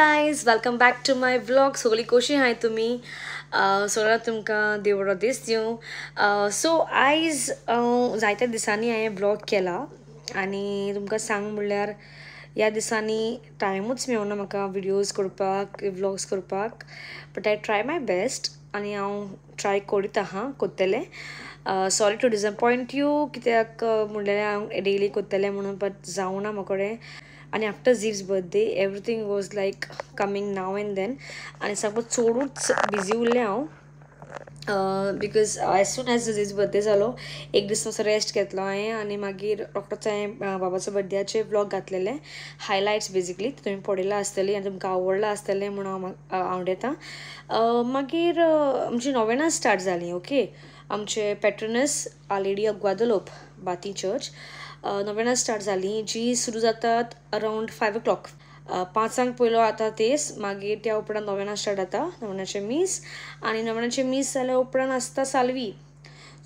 guys, welcome back to my vlog. सगळी कशी हाय तुम्ही सगळं तुमकां देव बरो दीस दिवं सो आयज जायत्या दिसांनी हांवें व्लॉग केला आनी तुमकां सांग म्हणल्यार ह्या दिसांनी टायमूच मेळना म्हाका विडियोज करपाक व्लॉग्स करपाक but I try my best आनी हांव ट्राय करीत आहां कोत्तेलें सॉरी टू डिसअपॉयंट यू कित्याक म्हणलेलें हांव डेली कोत्तेलें म्हणून बट जावना म्हाकोडें आणि आफ्टर झीव्स birthday everything was like coming now and then आनी सामको चडूच बिजी उरलें हांव बिकॉज एज सून एज झीव्स बर्थडे जालो एक दीस मातसो रेस्ट घेतलो हांवें आनी मागीर रोखडोच हांवें बाबाचो बर्थडेचे व्लॉग घातलेले हायलायट्स बेजिकली तुमी पळयलां आसतली आनी तुमकां आवडलां आसतलें म्हणून हांव आवडटा मागीर आमची नोवेना स्टार्ट जाली ओके आमचे पेट्रनस आ लेडी ऑफ ग्वादलोप बाती चर्च नोवेना स्टार्ट जाली जी सुरू जातात अरावंड 5 o'clock 5 पयलो आता तेस मागीर त्या उपरांत नोवेना स्टार्ट जाता नोवेनाचे मीस आनी नोवेनाचे मीस जाल्या उपरांत आसता साल्वी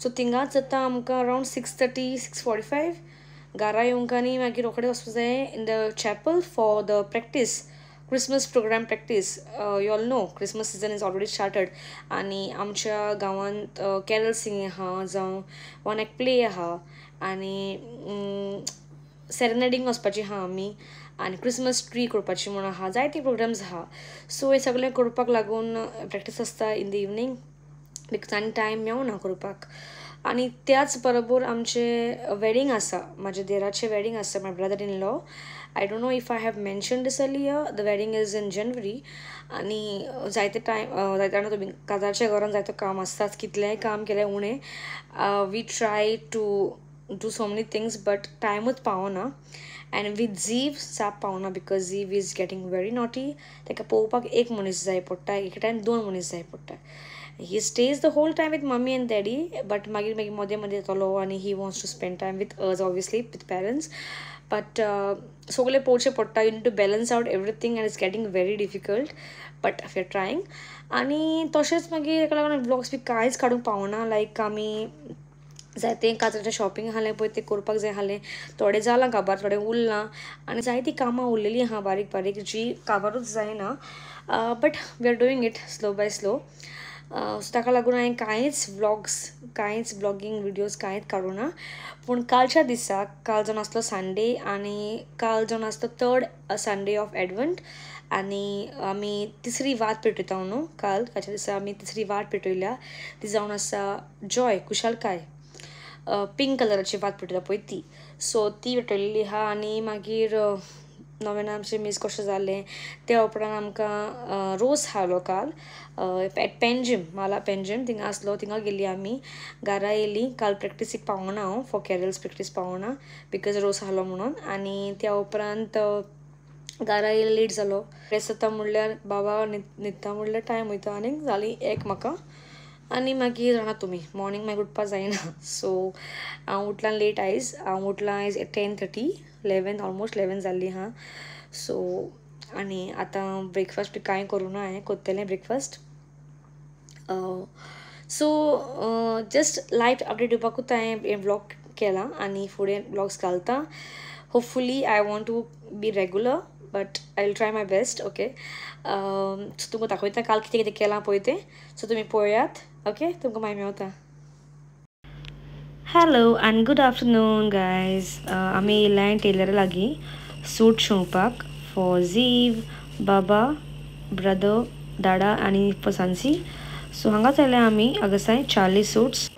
सो थिंगाच जाता आमकां अरावंड 6:30 6:45 घरा येवंक आनी मागीर रोखडें वचपाक जाय in the chapel for the practice Christmas programme practice you all know Christmas season is already started आनी आमच्या गांवांत कॅरल सिंगींग आहा जावं वन एक प्ले आहा आनी सेरेनेडींग वचपाची आहा आमी आनी क्रिसमस ट्री करपाची म्हूण आहा जायती प्रोग्राम्स आहा सो हे सगळें करपाक लागून प्रॅक्टीस आसता इन द इवनींग बिकॉज आनी टायम मेळना करपाक आनी त्याच बरोबर आमचे वेडींग आसा म्हाज्या देराचें वेडींग आसा my brother in law I don't know if I have mention this earlier the wedding is in January आनी जायते जाणा तुमी काजारच्या घरान जायतो काम आसताच कितलेंय काम केलें उणें we try to do so many things but time with paona and with Zeev sap paona because Zeev is getting very naughty taka popak ek munis jay potta ek time don munis jay potta he stays the whole time with mummy and daddy but magir mode tolo and he wants to spend time with us obviously with parents but sogale poche potta you need to balance out everything and it's getting very difficult but if you're trying आणि तशेंच मागीर एका लागून vlogs बी कांयच काडूंक पावना लायक आमी जायते काजराचें शॉपिंग आहलें पळय तें करपाक जाय आहलें थोडें जालां काबार थोडें उरलां आनी जायतीं कामां उरलेलीं आहा बारीक बारीक जी काबारूच जायना but we are doing it slow by slow so ताका लागून हांवें कांयच ब्लॉगींग विडियोज कांयच काडूना पूण कालच्या दिसाक काल जावन आसलो संडे आनी काल जावन आसता 3rd संडे ऑफ एडवंट आनी आमी तिसरी वाट पेटयता न्हू कालच्या दिसा आमी तिसरी वाट पेटयल्या ती जावन आसा जॉय कुशालकाय पिंक कलराची वाट पेटयता पळय ती सो ती पेटयल्ली आहा आनी मागीर नवें आमचें मीस कशें जालें त्या उपरांत आमकां रोस हालो काल एट पेंजीम माला पेंजीम थिंगा आसलो थिंगा गेली आमी घरा येयली काल प्रॅक्टीसीक पावना हांव फॉर कॅरल्स प्रॅक्टीस पावना बिकॉज रोस हालो म्हणून आनी त्या उपरांत घरा येयले लेट जालो रेस्ट जाता म्हणल्यार बाबा न्हिदता म्हणल्यार टायम वयता आनीक जाली 1 म्हाका आनी मागीर जाणा तुमी मॉर्निंग मागीर उठपाक जायना सो हांव उठलां लेट आयज हांव उठलां आयज 10:30 11 ऑलमोस्ट 11 जाल्ली आहा सो आनी आतां ब्रेकफास्ट बी कांय करूना हांवें कोत्तेलें breakfast so just life update दिवपाकूच हांवें व्लॉग केला आनी फुडें व्लॉग्स घालता hopefully I want to be regular but I will try my best okay so तुमकां दाखयता काल कितें कितें केलां पळय तें सो तुमी पळयात ओके तुमकां मागीर Mewat hello end good afternoon guys आमी येयलां टेलरा लागीं सूट शिंवपाक फॉर झीव बाबा ब्रदर दादा आनी पसांसी सो हांगाच आयल्या आमी अगसाय 40 सूट्स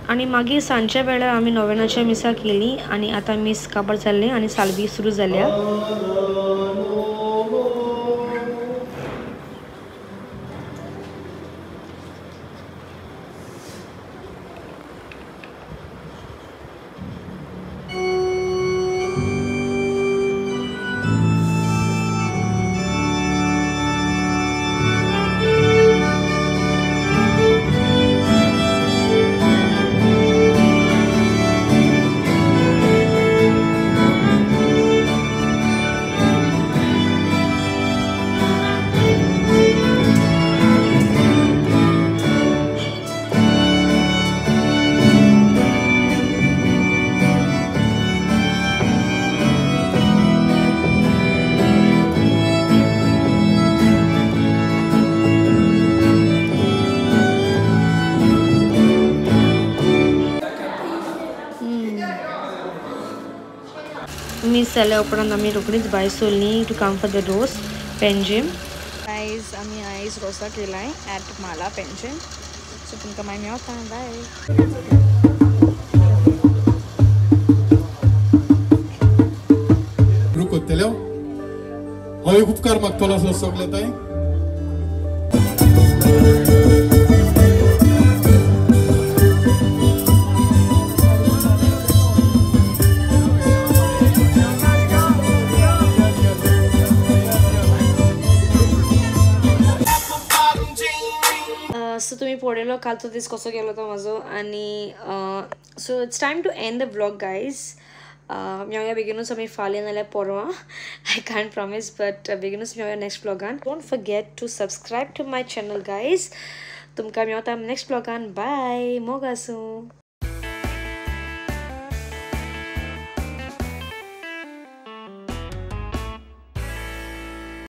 आनी मागीर सांजच्या वेळार आमी नोवेनाच्या मिसाक येयलीं आनी आतां मीस काबार जाल्लें आनी साल्वी सुरू जाल्या मिस जाल्या उपरांत आमी रोकडीच भायर सरलीं टू कम फॉर द रोस पेंजीम. गायज आमी आयज रोसाक येयलाय ॲट माला पेंजीम. सो तुमकां मागीर मेळता. बाय. Rukoteleo. Hawi उपकार मागतलो असो सगळे ताई. सो तुम्ही पळयलो कालचो दीस कसो गेलो तो म्हाजो आनी so it's time to end the blog guys. मेवया बेगीनूच आमी फाल्यां नाल्यार परवां. आय कांट प्रॉमीस बट बेगीनूच मेवया नेक्स्ट ब्लॉगान. Don't forget to subscribe to my channel guys. तुमकां मेवता नेक्स्ट ब्लॉगान. बाय मोग आसूं.